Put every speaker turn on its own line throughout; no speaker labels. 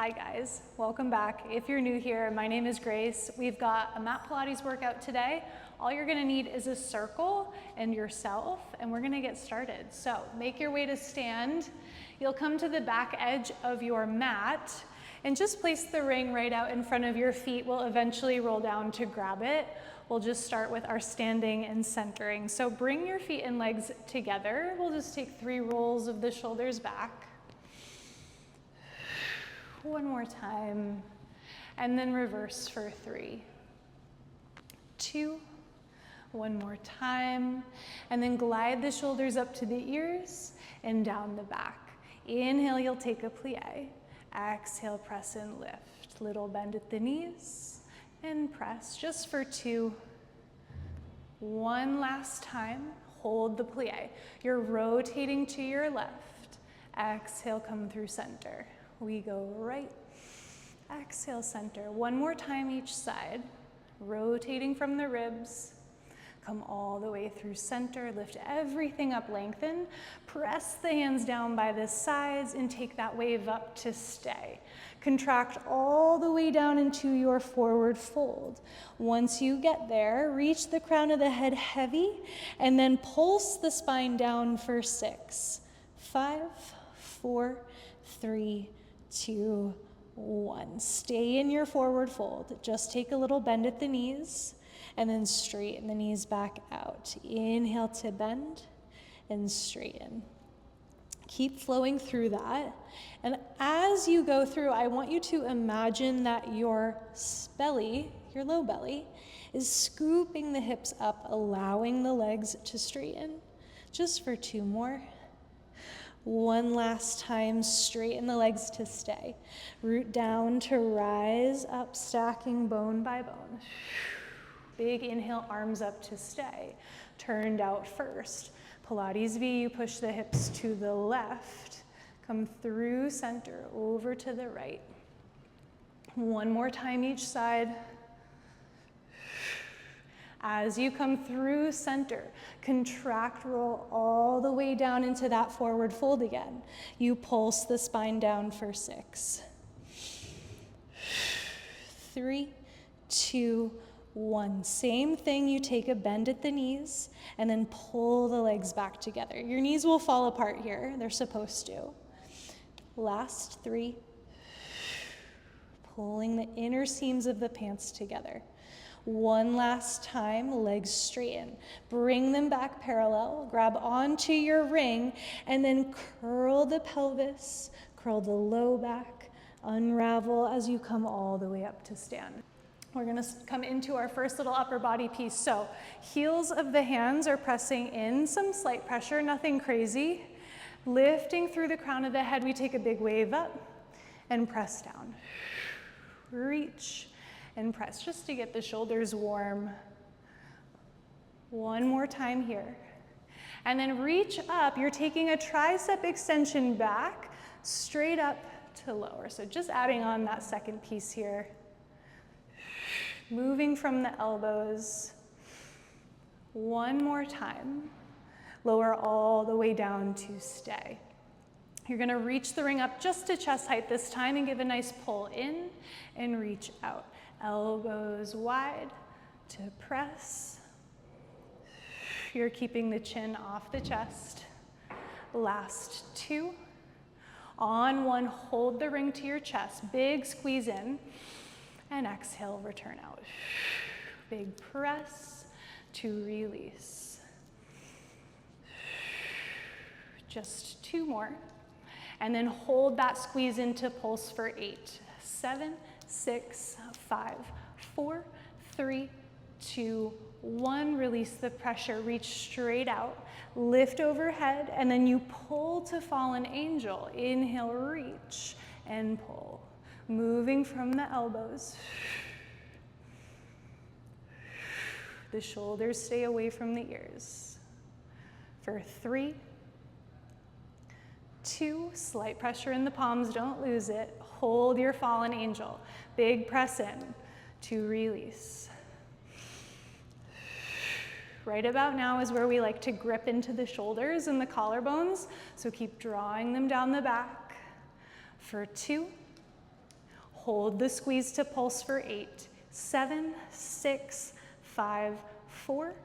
Hi guys, welcome back. If you're new here, my name is Grace. We've got a mat Pilates workout today. All you're gonna need is a circle and yourself, and we're gonna get started. So make your way to stand. You'll come to the back edge of your mat and just place the ring right out in front of your feet. We'll eventually roll down to grab it. We'll just start with our standing and centering. So bring your feet and legs together. We'll just take 3 rolls of the shoulders back. One more time, and then reverse for 3, 2, one more time, and then glide the shoulders up to the ears and down the back. Inhale, you'll take a plie. Exhale, press and lift. Little bend at the knees and press just for 2. One last time, hold the plie. You're rotating to your left. Exhale, come through center. We go right, exhale, center. One more time each side, rotating from the ribs. Come all the way through center, lift everything up, lengthen. Press the hands down by the sides and take that wave up to stay. Contract all the way down into your forward fold. Once you get there, reach the crown of the head heavy and then pulse the spine down for 6, 5, 4, 3, 2, 1. Stay in your forward fold. Just take a little bend at the knees and then straighten the knees back out. Inhale to bend and straighten. Keep flowing through that. And as you go through, I want you to imagine that your belly, your low belly, is scooping the hips up, allowing the legs to straighten. Just for 2 more. One last time, straighten the legs to stay. Root down to rise up, stacking bone by bone. Big inhale, arms up to stay. Turned out first. Pilates V, you push the hips to the left. Come through center, over to the right. One more time each side. As you come through center, contract, roll all the way down into that forward fold again. You pulse the spine down for 6, 3, 2, 1. Same thing, you take a bend at the knees and then pull the legs back together. Your knees will fall apart here, they're supposed to. Last 3, pulling the inner seams of the pants together. One last time, legs straighten. Bring them back parallel, grab onto your ring, and then curl the pelvis, curl the low back, unravel as you come all the way up to stand. We're gonna come into our first little upper body piece. So heels of the hands are pressing in, some slight pressure, nothing crazy. Lifting through the crown of the head, we take a big wave up and press down. Reach and press just to get the shoulders warm. One more time here. And then reach up, you're taking a tricep extension back, straight up to lower. So just adding on that second piece here. Moving from the elbows. One more time. Lower all the way down to stay. You're gonna reach the ring up just to chest height this time and give a nice pull in and reach out. Elbows wide to press. You're keeping the chin off the chest. Last 2. On 1, hold the ring to your chest. Big squeeze in. And exhale, return out. Big press to release. Just 2 more. And then hold that squeeze in to pulse for 8, 7, 6, 5, 4, 3, 2, 1. Release the pressure, reach straight out, lift overhead, and then you pull to fallen angel. Inhale, reach and pull. Moving from the elbows. The shoulders stay away from the ears. For 3, 2, slight pressure in the palms, don't lose it. Hold your fallen angel. Big press in to release. Right about now is where we like to grip into the shoulders and the collarbones, so keep drawing them down the back. For 2, Hold the squeeze to pulse for 8, 7, 6, 5, 4,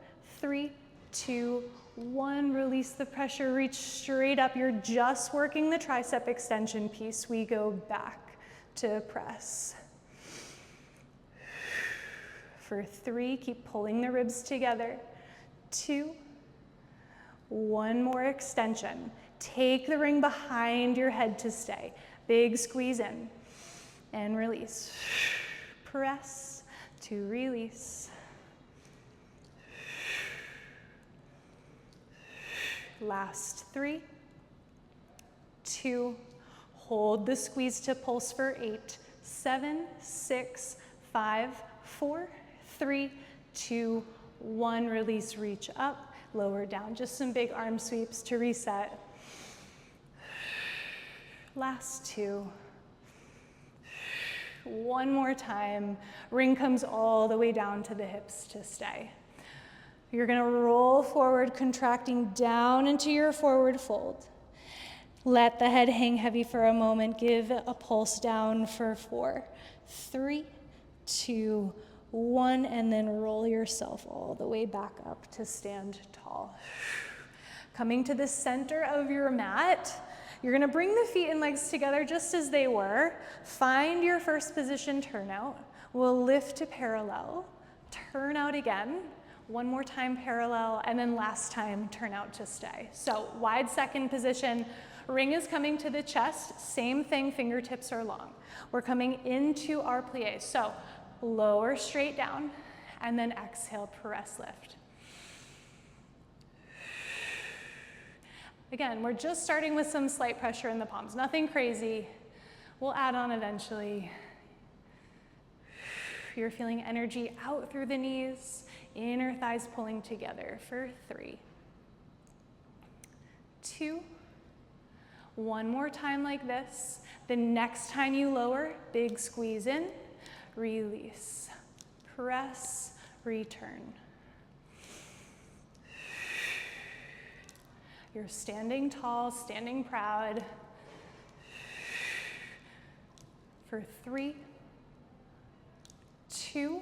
3, 2, 1. Release the pressure, reach straight up. You're just working the tricep extension piece. We go back to press. For 3, keep pulling the ribs together. 2, 1 more extension. Take the ring behind your head to stay. Big squeeze in and release. Press to release. Last 3, 2, hold the squeeze to pulse for 8, 7, 6, 5, 4, 3, 2, 1. Release, reach up, lower down. Just some big arm sweeps to reset. Last 2. One more time. Ring comes all the way down to the hips to stay. You're gonna roll forward, contracting down into your forward fold. Let the head hang heavy for a moment. Give a pulse down for 4, 3, 2, 1, and then roll yourself all the way back up to stand tall. Coming to the center of your mat, you're gonna bring the feet and legs together just as they were. Find your first position turnout. We'll lift to parallel, turn out again. One more time parallel, and then last time turn out to stay. So wide second position, ring is coming to the chest, same thing, fingertips are long. We're coming into our plie. So lower straight down, and then exhale, press lift. Again, we're just starting with some slight pressure in the palms, nothing crazy. We'll add on eventually. You're feeling energy out through the knees, inner thighs pulling together for 3, 2, 1 more time like this. The next time you lower, big squeeze in, release, press, return. You're standing tall, standing proud. For 3, 2,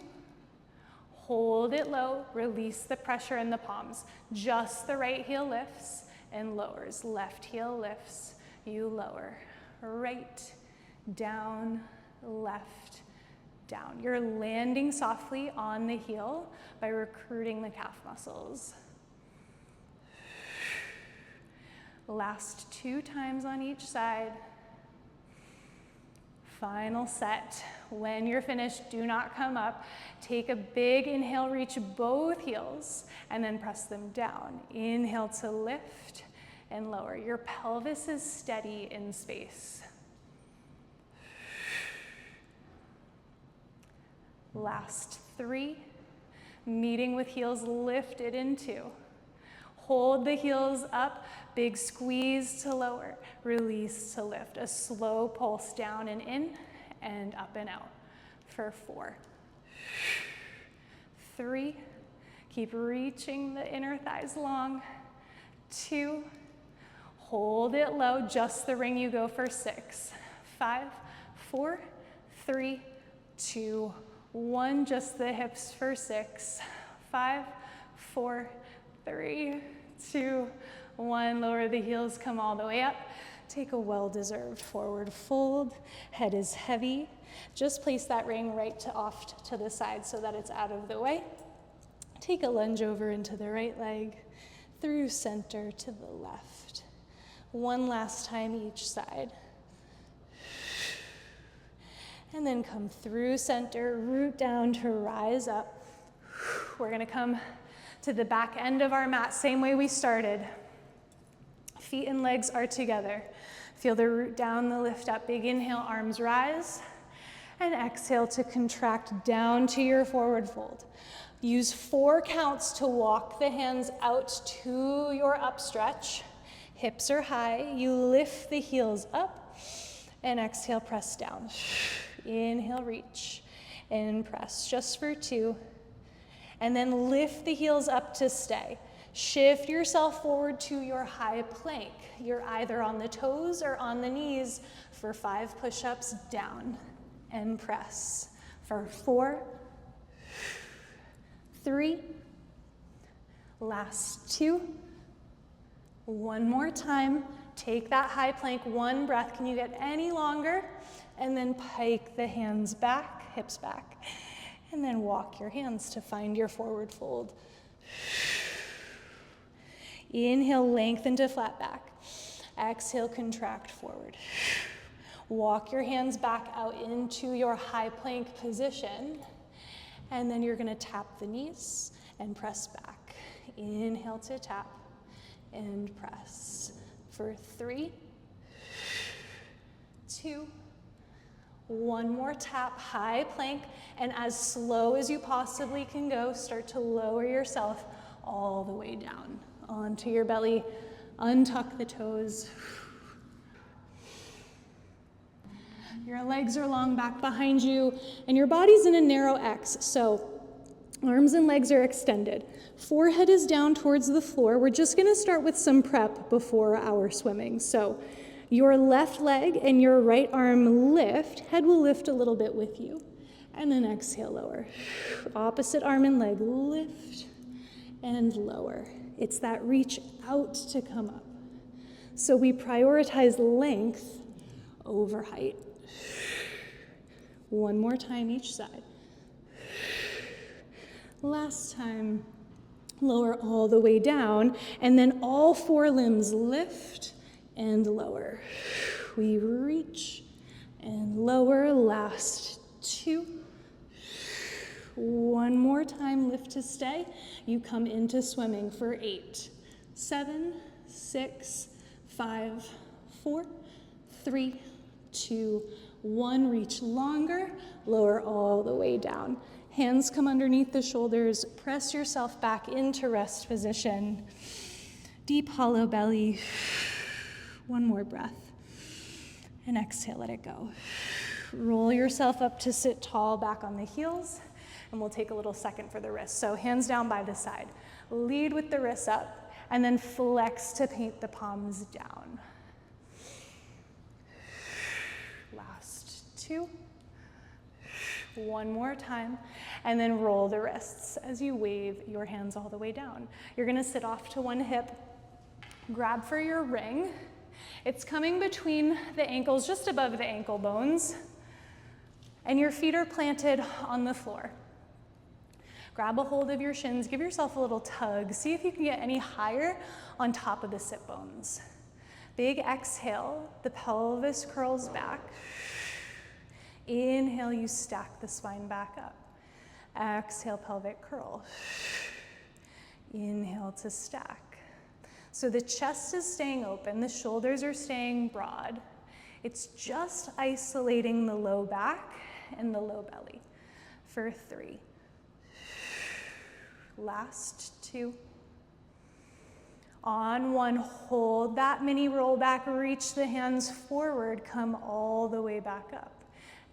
hold it low, release the pressure in the palms. Just the right heel lifts and lowers. Left heel lifts, you lower. Right, down, left, down. You're landing softly on the heel by recruiting the calf muscles. Last 2 times on each side. Final set. When you're finished, do not come up. Take a big inhale, reach both heels, and then press them down. Inhale to lift and lower. Your pelvis is steady in space. Last 3. Meeting with heels lifted in 2. Hold the heels up, big squeeze to lower, release to lift. A slow pulse down and in, and up and out for 4, 3, keep reaching the inner thighs long, 2, hold it low, just the ring, you go for 6, 5, 4, 3, 2, 1, just the hips for 6, 5, 4, 3, 2, 1, lower the heels, come all the way up. Take a well-deserved forward fold. Head is heavy. Just place that ring right to off to the side so that it's out of the way. Take a lunge over into the right leg, through center to the left. One last time each side. And then come through center, root down to rise up. We're gonna come to the back end of our mat, same way we started. Feet and legs are together. Feel the root down, the lift up. Big inhale, arms rise. And exhale to contract down to your forward fold. Use 4 counts to walk the hands out to your upstretch. Hips are high. You lift the heels up. And exhale, press down. Inhale, reach. And press just for 2. And then lift the heels up to stay. Shift yourself forward to your high plank. You're either on the toes or on the knees for 5 push-ups down. and press for 4, 3, last 2, one more time. Take that high plank, one breath. Can you get any longer? And then pike the hands back, hips back, and then walk your hands to find your forward fold. Inhale, lengthen to flat back. Exhale, contract forward. Walk your hands back out into your high plank position, and then you're gonna tap the knees and press back. Inhale to tap and press for 3, 2, one more tap, high plank, and as slow as you possibly can go, start to lower yourself all the way down onto your belly. Untuck the toes. Your legs are long back behind you, and your body's in a narrow X, so arms and legs are extended. Forehead is down towards the floor. We're just gonna start with some prep before our swimming. So your left leg and your right arm lift. Head will lift a little bit with you. And then exhale, lower. Opposite arm and leg, lift and lower. It's that reach out to come up. So we prioritize length over height. One more time each side. Last time, lower all the way down, and then all 4 limbs lift and lower. We reach and lower, last 2. One more time, lift to stay. You come into swimming for 8, 7, 6, 5, 4, 3, 2, 1. Reach longer, lower all the way down. Hands come underneath the shoulders. Press yourself back into rest position. Deep hollow belly. One more breath. And exhale, let it go. Roll yourself up to sit tall, back on the heels. And we'll take a little second for the wrists. So hands down by the side. Lead with the wrists up, and then flex to paint the palms down. Last 2. One more time, and then roll the wrists as you wave your hands all the way down. You're gonna sit off to one hip, grab for your ring. It's coming between the ankles, just above the ankle bones, and your feet are planted on the floor. Grab a hold of your shins, give yourself a little tug. See if you can get any higher on top of the sit bones. Big exhale, the pelvis curls back. Inhale, you stack the spine back up. Exhale, pelvic curl. Inhale to stack. So the chest is staying open, the shoulders are staying broad. It's just isolating the low back and the low belly for 3. Last 2. On 1, hold that mini roll back, reach the hands forward, come all the way back up.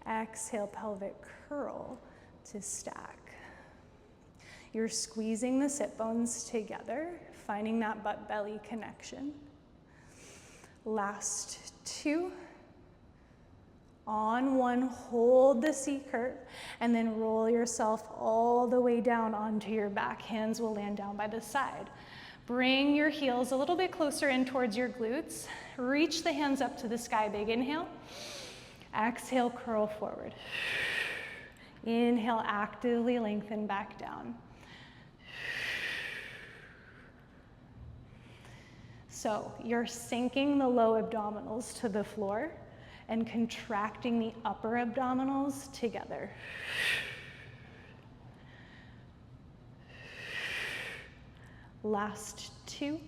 Exhale, pelvic curl to stack. You're squeezing the sit bones together, finding that butt-belly connection. Last 2. On 1, hold the C curve, and then roll yourself all the way down onto your back. Hands will land down by the side. Bring your heels a little bit closer in towards your glutes. Reach the hands up to the sky, big inhale. Exhale, curl forward. Inhale, actively lengthen back down. So you're sinking the low abdominals to the floor and contracting the upper abdominals together. Last 2.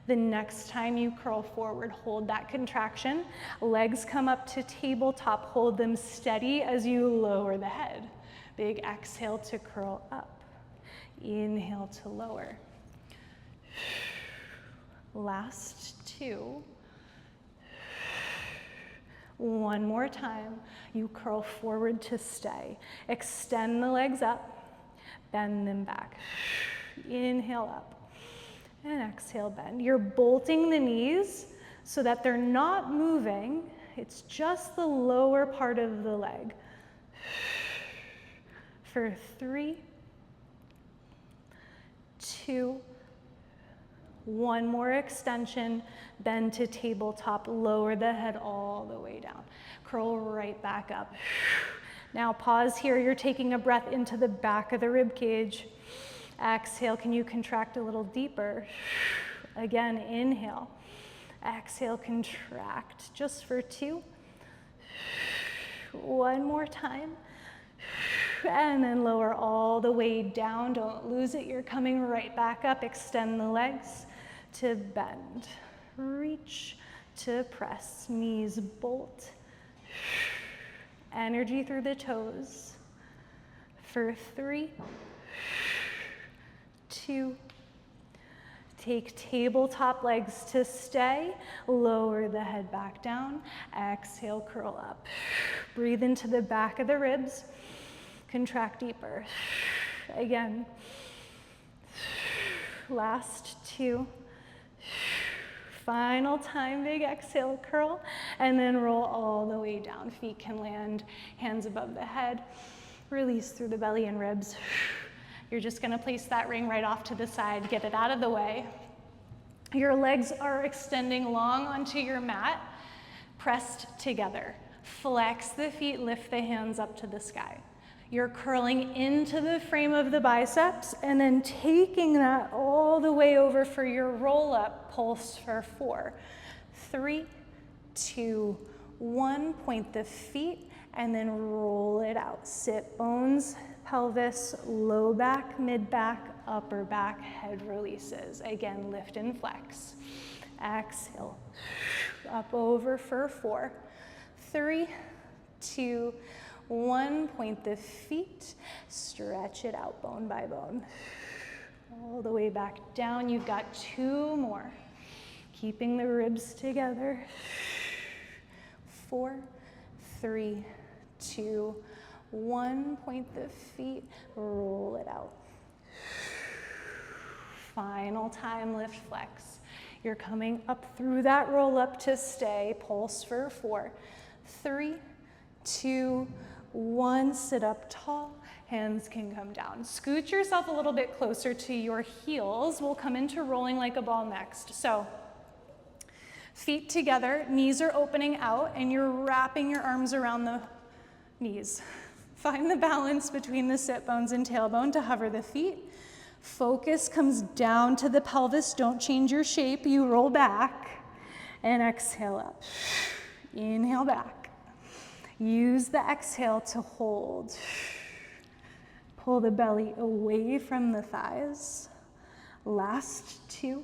The next time you curl forward, hold that contraction. Legs come up to tabletop. Hold them steady as you lower the head. Big exhale to curl up. Inhale to lower. Last 2. One more time. You curl forward to stay. Extend the legs up. Bend them back. Inhale up. And exhale, bend. You're bolting the knees so that they're not moving It's just the lower part of the leg. For 3, 2, one more extension, bend to tabletop, lower the head all the way down. Curl right back up. Now pause here, you're taking a breath into the back of the rib cage. Exhale, can you contract a little deeper? Again, inhale. Exhale, contract, just for 2. One more time. And then lower all the way down, don't lose it, you're coming right back up. Extend the legs to bend, reach to press, knees bolt, energy through the toes. For 3, 2, take tabletop legs to stay, lower the head back down, exhale, curl up. Breathe into the back of the ribs, contract deeper. Again, last 2. Final time, big exhale, curl, and then roll all the way down. Feet can land, hands above the head. Release through the belly and ribs. You're just gonna place that ring right off to the side, get it out of the way. Your legs are extending long onto your mat, pressed together. Flex the feet, lift the hands up to the sky. You're curling into the frame of the biceps and then taking that all the way over for your roll-up pulse for 4, 3, 2, 1. Point the feet and then roll it out. Sit bones, pelvis, low back, mid back, upper back, head releases. Again, lift and flex. Exhale, up over for 4, 3, 2, 1. Point the feet, stretch it out bone by bone. All the way back down, you've got 2 more. Keeping the ribs together. 4, 3, 2, 1. Point the feet, roll it out. Final time, lift, flex. You're coming up through that roll up to stay. Pulse for 4, 3, 2, 1. Sit up tall, hands can come down. Scoot yourself a little bit closer to your heels. We'll come into rolling like a ball next. So feet together, knees are opening out, and you're wrapping your arms around the knees. Find the balance between the sit bones and tailbone to hover the feet. Focus comes down to the pelvis. Don't change your shape. You roll back and exhale up. Inhale back. Use the exhale to hold. Pull the belly away from the thighs. Last 2.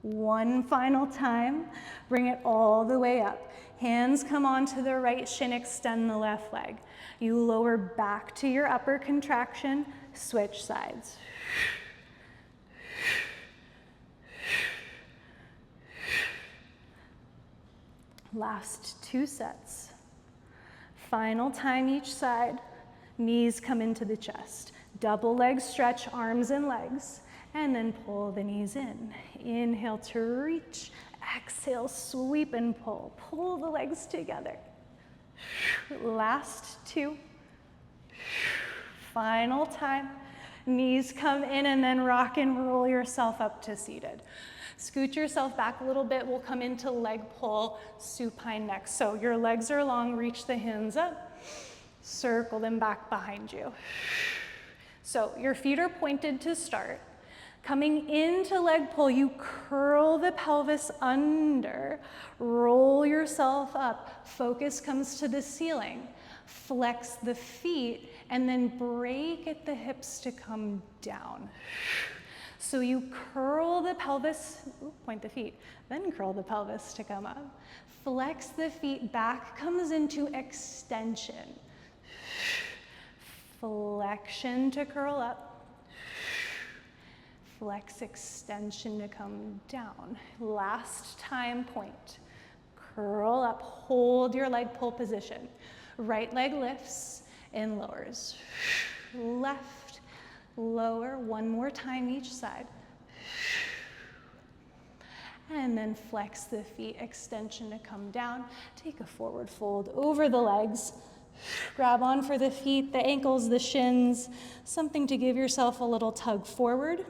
1 final time. Bring it all the way up. Hands come onto the right shin, extend the left leg. You lower back to your upper contraction, switch sides. Last 2 sets. Final time each side. Knees come into the chest. Double leg stretch, arms and legs, and then pull the knees in. Inhale to reach. Exhale, sweep and pull. Pull the legs together. Last 2. Final time. Knees come in and then rock and roll yourself up to seated. Scoot yourself back a little bit. We'll come into leg pull, supine next. So your legs are long, reach the hands up, circle them back behind you. So your feet are pointed to start. Coming into leg pull, you curl the pelvis under, roll yourself up. Focus comes to the ceiling. Flex the feet and then break at the hips to come down. So you curl the pelvis, point the feet, then curl the pelvis to come up. Flex the feet, back comes into extension. Flexion to curl up. Flex, extension to come down. Last time, point. Curl up, hold your leg pull position. Right leg lifts and lowers. Left, lower, 1 more time each side. And then flex the feet, extension to come down. Take a forward fold over the legs. Grab on for the feet, the ankles, the shins, something to give yourself a little tug forward.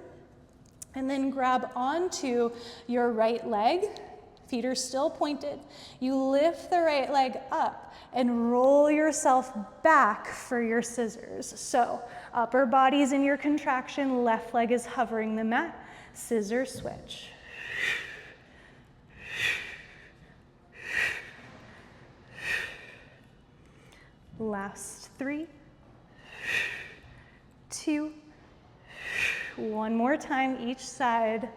And then grab onto your right leg. Feet are still pointed. You lift the right leg up and roll yourself back for your scissors. So upper body's in your contraction, left leg is hovering the mat. Scissor switch. Last 3, 2, one more time each side.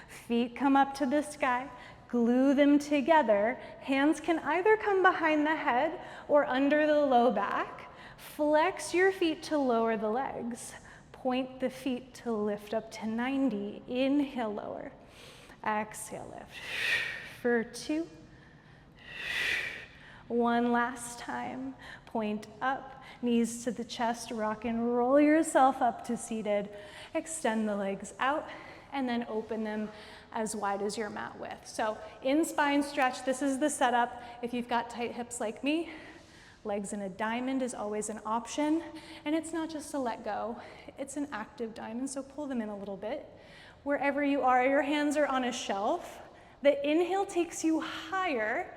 Feet come up to the sky, glue them together. Hands can either come behind the head or under the low back. Flex your feet to lower the legs. Point the feet to lift up to 90. Inhale, lower. Exhale, lift. For 2. One last time. Point up, knees to the chest, rock and roll yourself up to seated. Extend the legs out and then open them as wide as your mat width. So in spine stretch, this is the setup. If you've got tight hips like me, legs in a diamond is always an option. And it's not just to let go, it's an active diamond, so pull them in a little bit. Wherever you are, your hands are on a shelf. The inhale takes you higher.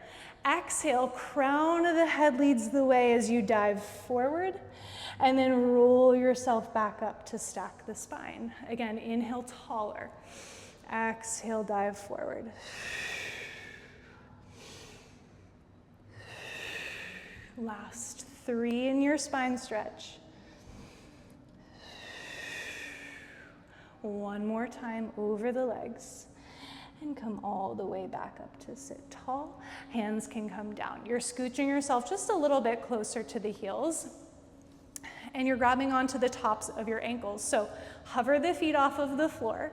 Exhale, crown of the head leads the way as you dive forward, and then roll yourself back up to stack the spine. Again, inhale taller. Exhale, dive forward. Last 3 in your spine stretch. One more time over the legs. And come all the way back up to sit tall. Hands can come down. You're scooching yourself just a little bit closer to the heels. And you're grabbing onto the tops of your ankles. So hover the feet off of the floor.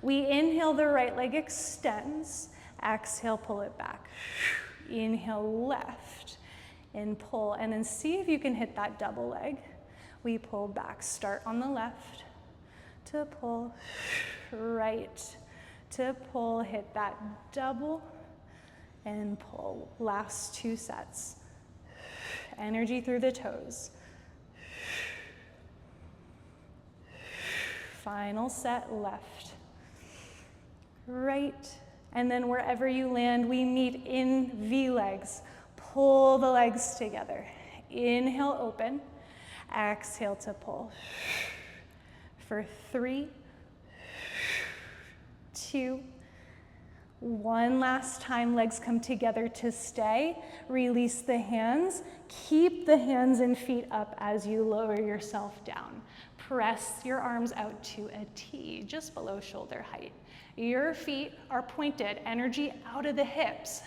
We inhale, the right leg extends. Exhale, pull it back. Inhale, left. And pull. And then see if you can hit that double leg. We pull back. Start on the left to pull. Right to pull, hit that double and pull. Last 2 sets. Energy through the toes. Final set, left, right, and then wherever you land, we meet in V legs. Pull the legs together. Inhale, open. Exhale to pull. For 3, 2, 1 last time, legs come together to stay. Release the hands. Keep the hands and feet up as you lower yourself down. Press your arms out to a T, just below shoulder height. Your feet are pointed, energy out of the hips.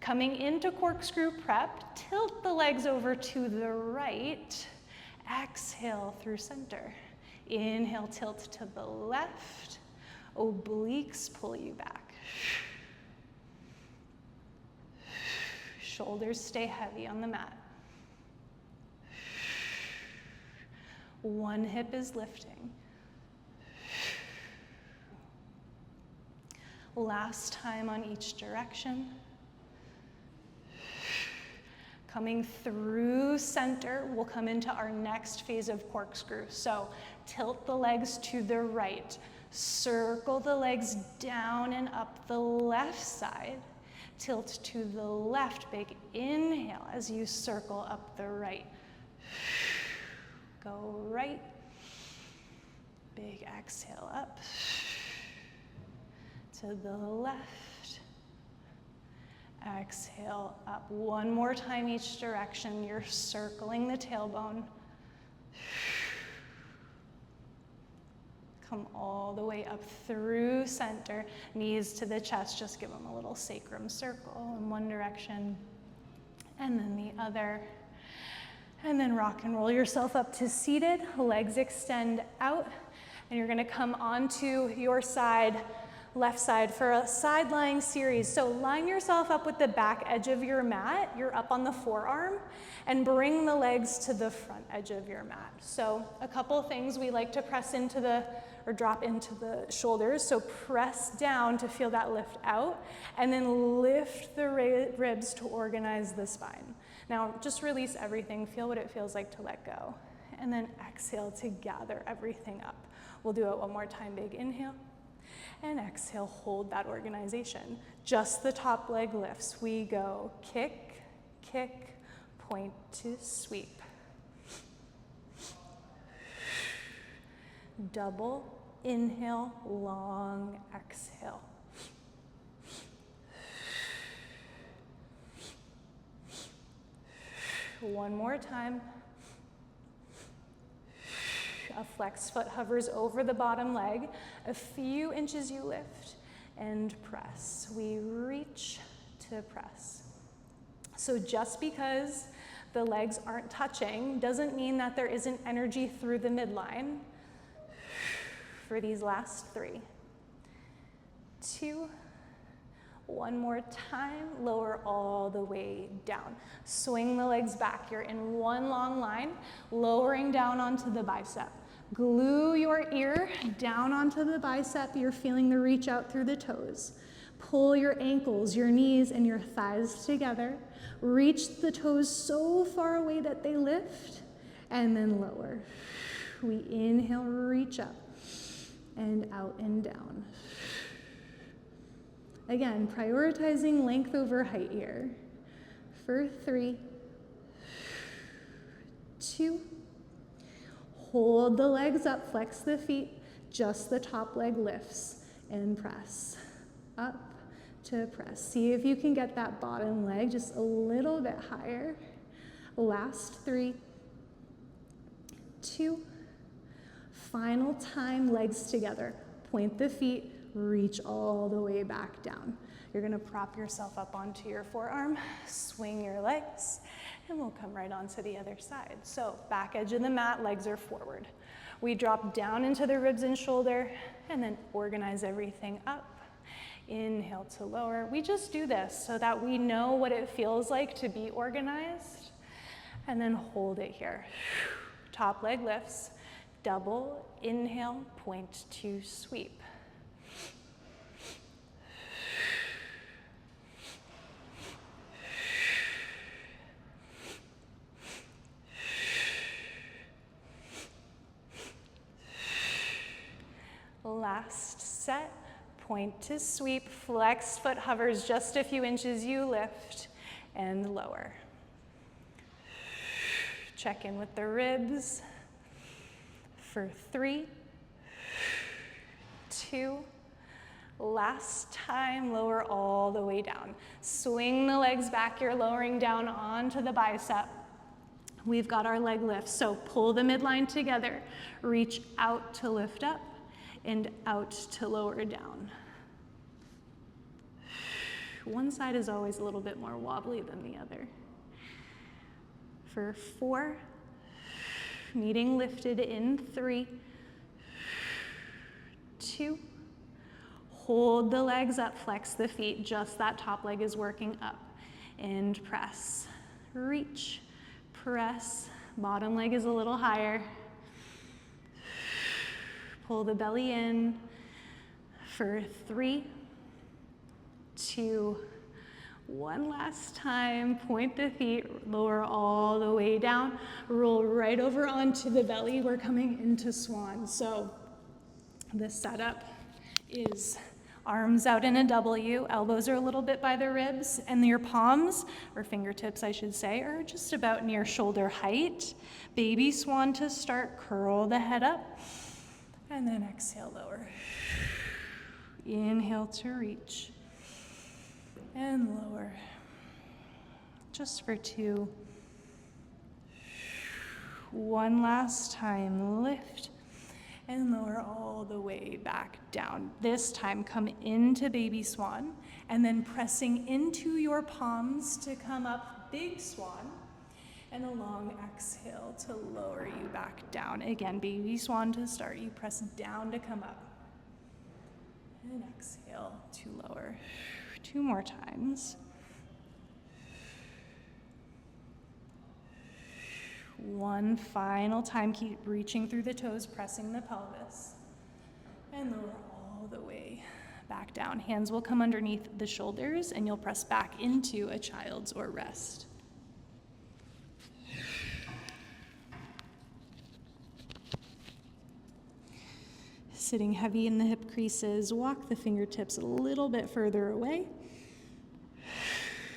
Coming into corkscrew prep, tilt the legs over to the right. Exhale through center. Inhale, tilt to the left. Obliques pull you back. Shoulders stay heavy on the mat. One hip is lifting. Last time on each direction. Coming through center, we'll come into our next phase of corkscrew. So tilt the legs to the right. Circle the legs down and up the left side. Tilt to the left, big inhale as you circle up the right. Go right, big exhale up, to the left, exhale up. One more time each direction, you're circling the tailbone. Come all the way up through center, knees to the chest, just give them a little sacrum circle in one direction, and then the other. And then rock and roll yourself up to seated, legs extend out, and you're gonna come onto your side, Left side for a side lying series. So line yourself up with the back edge of your mat. You're up on the forearm, and bring the legs to the front edge of your mat. So a couple things, we like to press into the, or drop into the shoulders. So press down to feel that lift out, and then lift the ribs to organize the spine. Now just release everything, feel what it feels like to let go. And then exhale to gather everything up. We'll do it one more time, big inhale. And exhale, hold that organization. Just the top leg lifts. We go kick, kick, point to sweep. Double, inhale, long exhale. One more time. A flexed foot hovers over the bottom leg. A few inches you lift and press. We reach to press. So just because the legs aren't touching doesn't mean that there isn't energy through the midline. For these last 3, 2, one more time, lower all the way down. Swing the legs back. You're in one long line, lowering down onto the bicep. Glue your ear down onto the bicep. You're feeling the reach out through the toes. Pull your ankles, your knees, and your thighs together. Reach the toes so far away that they lift, and then lower. We inhale, reach up, and out and down. Again, prioritizing length over height here. For 3, 2, hold the legs up, flex the feet, just the top leg lifts, and press. Up to press. See if you can get that bottom leg just a little bit higher. Last 3, 2, final time, legs together. Point the feet, reach all the way back down. You're gonna prop yourself up onto your forearm, swing your legs, and we'll come right onto the other side. So back edge of the mat, legs are forward. We drop down into the ribs and shoulder, and then organize everything up. Inhale to lower. We just do this so that we know what it feels like to be organized, and then hold it here. Top leg lifts, double, inhale, point to sweep. Last set, point to sweep, flex foot hovers just a few inches, you lift and lower. Check in with the ribs for 3, 2, last time, lower all the way down. Swing the legs back, you're lowering down onto the bicep. We've got our leg lifts, so pull the midline together, reach out to lift up, and out to lower down. One side is always a little bit more wobbly than the other. For 4, meeting lifted in 3, 2, hold the legs up, flex the feet, just that top leg is working up, and press, reach, press, bottom leg is a little higher. Pull the belly in for 3, 2, one last time. Point the feet, lower all the way down. Roll right over onto the belly. We're coming into Swan. So the setup is arms out in a W, elbows are a little bit by the ribs, and your palms, or fingertips I should say, are just about near shoulder height. Baby Swan to start, curl the head up. And then exhale, lower. Inhale to reach. And lower. Just for 2. One last time, lift. And lower all the way back down. This time, come into Baby Swan. And then pressing into your palms to come up, Big Swan. And a long exhale to lower you back down. Again, Baby Swan to start. You press down to come up. And exhale to lower. 2 more times. One final time, keep reaching through the toes, pressing the pelvis. And lower all the way back down. Hands will come underneath the shoulders and you'll press back into a child's or rest. Sitting heavy in the hip creases, walk the fingertips a little bit further away.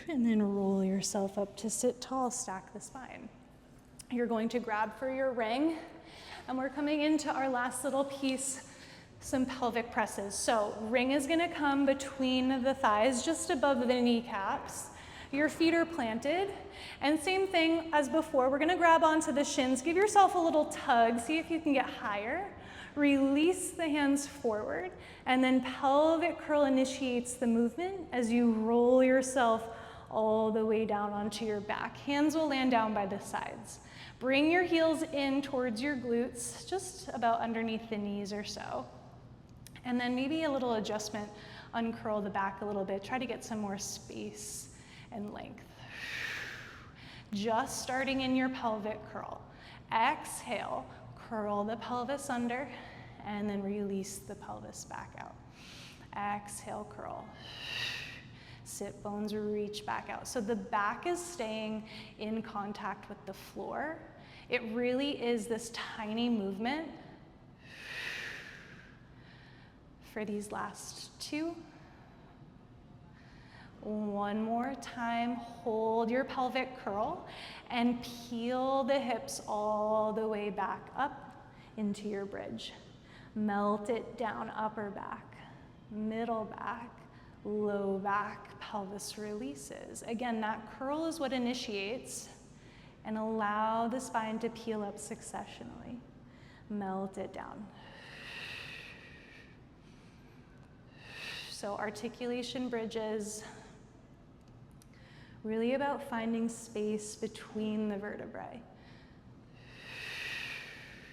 And then roll yourself up to sit tall, stack the spine. You're going to grab for your ring, and we're coming into our last little piece, some pelvic presses. So ring is gonna come between the thighs, just above the kneecaps. Your feet are planted, and same thing as before, we're gonna grab onto the shins, give yourself a little tug, see if you can get higher. Release the hands forward, and then pelvic curl initiates the movement as you roll yourself all the way down onto your back. Hands will land down by the sides. Bring your heels in towards your glutes, just about underneath the knees or so. And then maybe a little adjustment, uncurl the back a little bit, try to get some more space and length. Just starting in your pelvic curl. Exhale, curl the pelvis under, and then release the pelvis back out. Exhale, curl. Sit bones reach back out. So the back is staying in contact with the floor. It really is this tiny movement for these last 2. One more time, hold your pelvic curl and peel the hips all the way back up into your bridge. Melt it down, upper back, middle back, low back, pelvis releases. Again, that curl is what initiates, and allow the spine to peel up successionally. Melt it down. So articulation bridges, really about finding space between the vertebrae.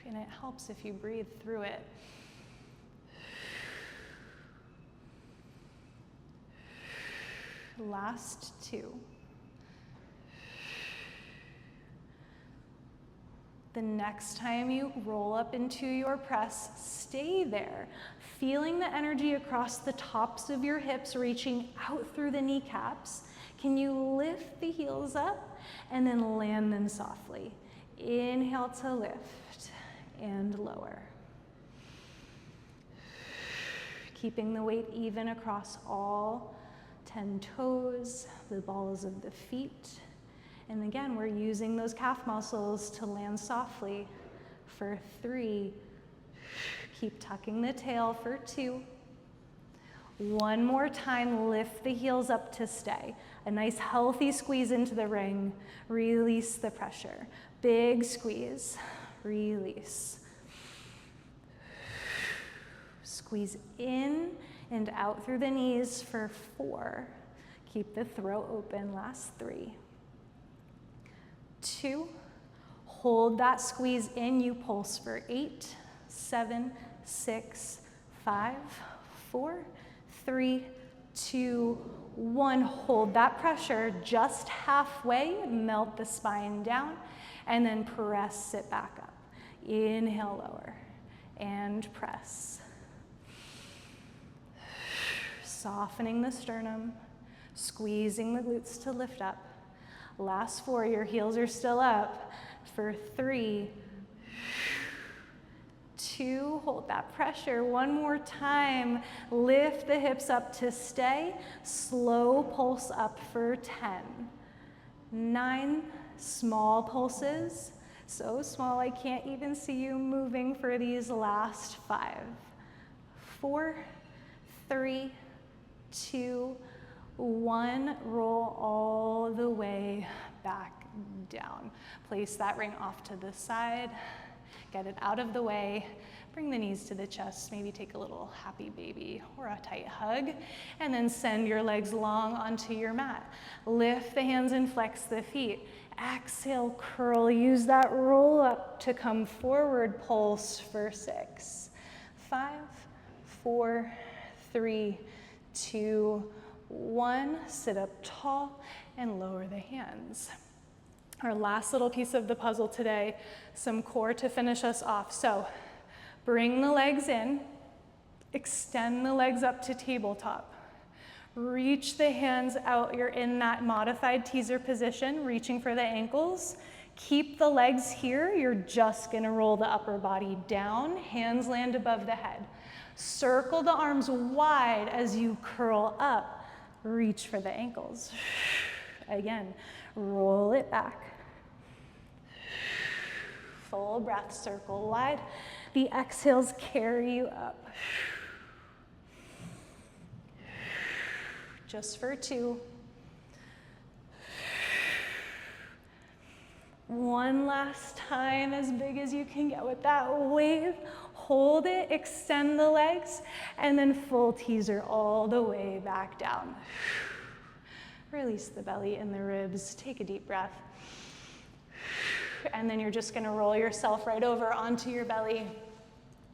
And it helps if you breathe through it. Last 2. The next time you roll up into your press, stay there, feeling the energy across the tops of your hips, reaching out through the kneecaps. Can you lift the heels up and then land them softly? Inhale to lift and lower. Keeping the weight even across all 10 toes, the balls of the feet. And again, we're using those calf muscles to land softly for 3. Keep tucking the tail for 2. One more time, lift the heels up to stay. A nice healthy squeeze into the ring. Release the pressure. Big squeeze, release. Squeeze in and out through the knees for 4. Keep the throat open, last 3. 2. Hold that squeeze in, you pulse for 8, 7, 6, 5, 4, 3, 2, 1. Hold that pressure just halfway, melt the spine down, and then press it back up. Inhale, lower, and press. Softening the sternum, squeezing the glutes to lift up. Last 4, your heels are still up for 3, 2, hold that pressure. One more time, lift the hips up to stay. Slow pulse up for 10, 9, small pulses. So small I can't even see you moving for these last 5, 4, 3, 2, 1, roll all the way back down. Place that ring off to the side, get it out of the way, bring the knees to the chest, maybe take a little happy baby or a tight hug, and then send your legs long onto your mat. Lift the hands and flex the feet. Exhale, curl, use that roll up to come forward, pulse for 6, 5, 4, 3, 2, 1. Sit up tall and lower the hands. Our last little piece of the puzzle today, some core to finish us off. So bring the legs in, extend the legs up to tabletop. Reach the hands out. You're in that modified teaser position, reaching for the ankles. Keep the legs here. You're just gonna roll the upper body down. Hands land above the head. Circle the arms wide as you curl up. Reach for the ankles. Again, roll it back. Full breath, circle wide. The exhales carry you up. Just for 2. One last time, as big as you can get with that wave. Hold it, extend the legs, and then full teaser all the way back down. Release the belly and the ribs. Take a deep breath. And then you're just gonna roll yourself right over onto your belly.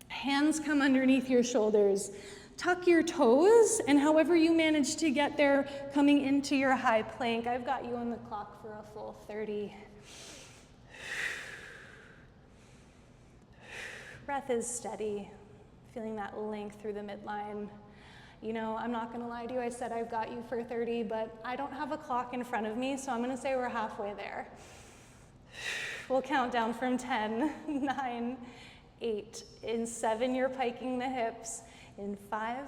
Hands come underneath your shoulders. Tuck your toes, and however you manage to get there, coming into your high plank. I've got you on the clock for a full 30. Breath is steady, feeling that length through the midline. You know, I'm not gonna lie to you, I said I've got you for 30, but I don't have a clock in front of me, so I'm gonna say we're halfway there. We'll count down from 10, 9, 8. In 7, you're piking the hips. In 5,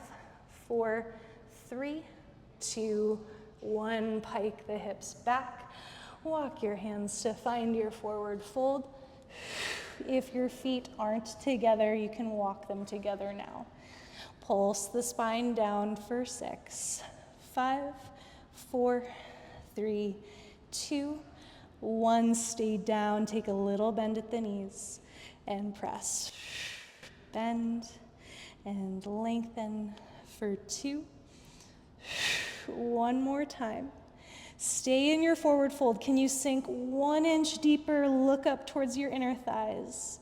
4, 3, 2, 1, pike the hips back. Walk your hands to find your forward fold. If your feet aren't together, you can walk them together now. Pulse the spine down for 6, 5, 4, 3, 2, 1. Stay down, take a little bend at the knees and press. Bend and lengthen for 2. 1 more time. Stay in your forward fold. Can you sink 1 inch deeper? Look up towards your inner thighs.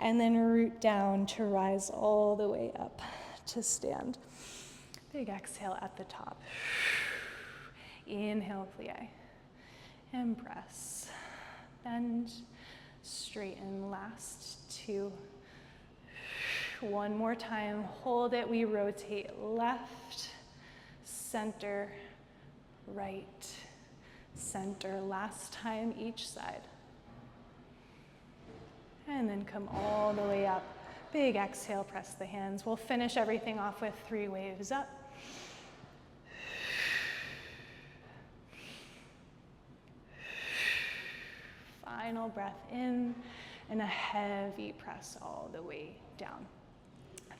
And then root down to rise all the way up to stand. Big exhale at the top. Inhale, plie. And press. Bend. Straighten. Last 2. 1 more time. Hold it. We rotate left, center, right, center. Last time each side. And then come all the way up. Big exhale, press the hands. We'll finish everything off with 3 waves up. Final breath in and a heavy press all the way down.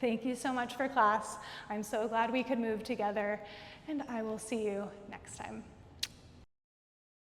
Thank you so much for class. I'm so glad we could move together, and I will see you next time.